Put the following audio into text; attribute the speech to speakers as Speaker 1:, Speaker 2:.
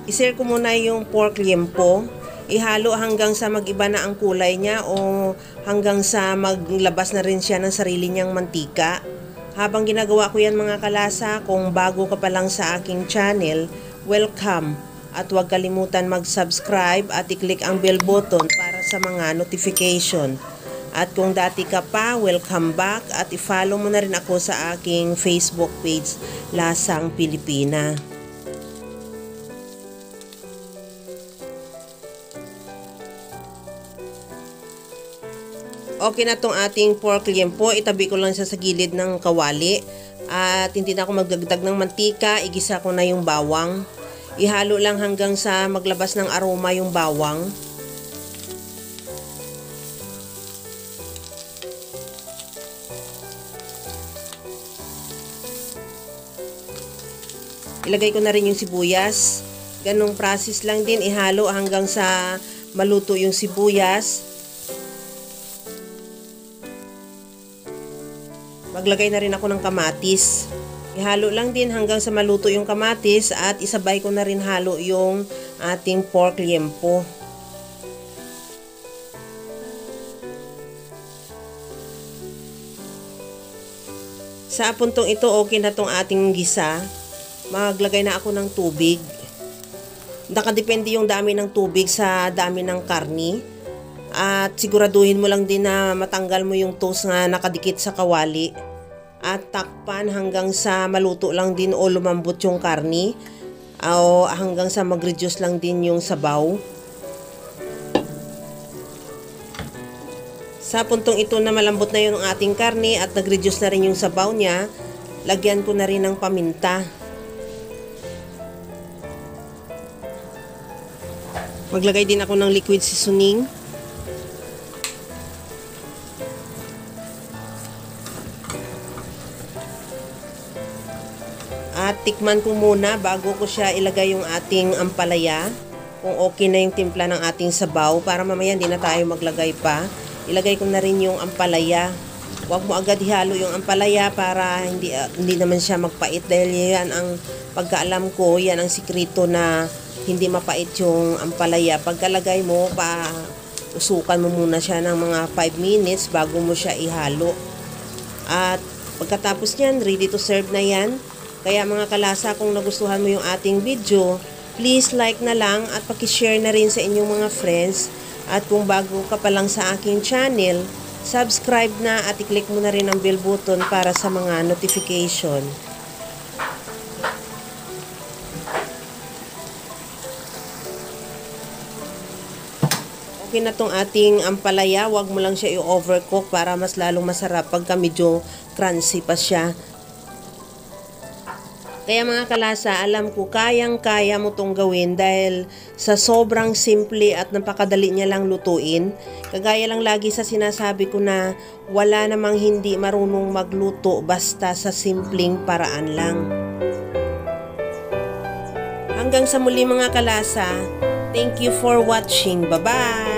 Speaker 1: I-share ko muna yung pork liempo. Ihalo hanggang sa mag-iba na ang kulay niya o hanggang sa maglabas na rin siya ng sarili niyang mantika. Habang ginagawa ko yan mga kalasa, kung bago ka pa lang sa aking channel, welcome. At huwag kalimutan mag-subscribe at i-click ang bell button para sa mga notification. At kung dati ka pa, welcome back at i-follow mo na rin ako sa aking Facebook page, Lasang Pilipina. Okay na tong ating pork liempo. Itabi ko lang siya sa gilid ng kawali. At hindi na ako magdagdag ng mantika. Igisa ko na yung bawang. Ihalo lang hanggang sa maglabas ng aroma yung bawang. Ilagay ko na rin yung sibuyas. Ganong process lang din. Ihalo hanggang sa maluto yung sibuyas. Maglagay na rin ako ng kamatis. Ihalo lang din hanggang sa maluto yung kamatis at isabay ko na rin halo yung ating pork liempo. Sa puntong ito, okay na tong ating gisa. Maglagay na ako ng tubig. Nakadepende yung dami ng tubig sa dami ng karni. At siguraduhin mo lang din na matanggal mo yung toast na nakadikit sa kawali. At takpan hanggang sa maluto lang din o lumambot yung karni. O hanggang sa mag-reduce lang din yung sabaw. Sa puntong ito na malambot na yung ating karni at nag-reduce na rin yung sabaw niya, lagyan ko na rin ng paminta. Maglagay din ako ng liquid seasoning. At tikman ko muna bago ko siya ilagay yung ating ampalaya. Kung okay na yung timpla ng ating sabaw para mamaya hindi na tayo maglagay pa. Ilagay ko na rin yung ampalaya. Huwag mo agad ihalo yung ampalaya para hindi naman siya magpait dahil yan ang pagkaalam ko, yan ang sikreto na hindi mapait yung ampalaya. Pagkalagay mo, usukan mo muna siya ng mga 5 minutes bago mo siya ihalo. At pagkatapos niyan, ready to serve na yan. Kaya mga kalasa, kung nagustuhan mo yung ating video, please like na lang at pakishare na rin sa inyong mga friends. At kung bago ka pa lang sa aking channel, subscribe na at i-click mo na rin ang bell button para sa mga notification. Okay na tong ating ampalaya. Huwag mo lang siya i-overcook para mas lalong masarap pagka medyo crunchy pa siya. Kaya mga kalasa, alam ko kayang-kaya mo tong gawin dahil sa sobrang simple at napakadali niya lang lutuin. Kagaya lang lagi sa sinasabi ko na wala namang hindi marunong magluto basta sa simpleng paraan lang. Hanggang sa muli mga kalasa, thank you for watching. Bye-bye!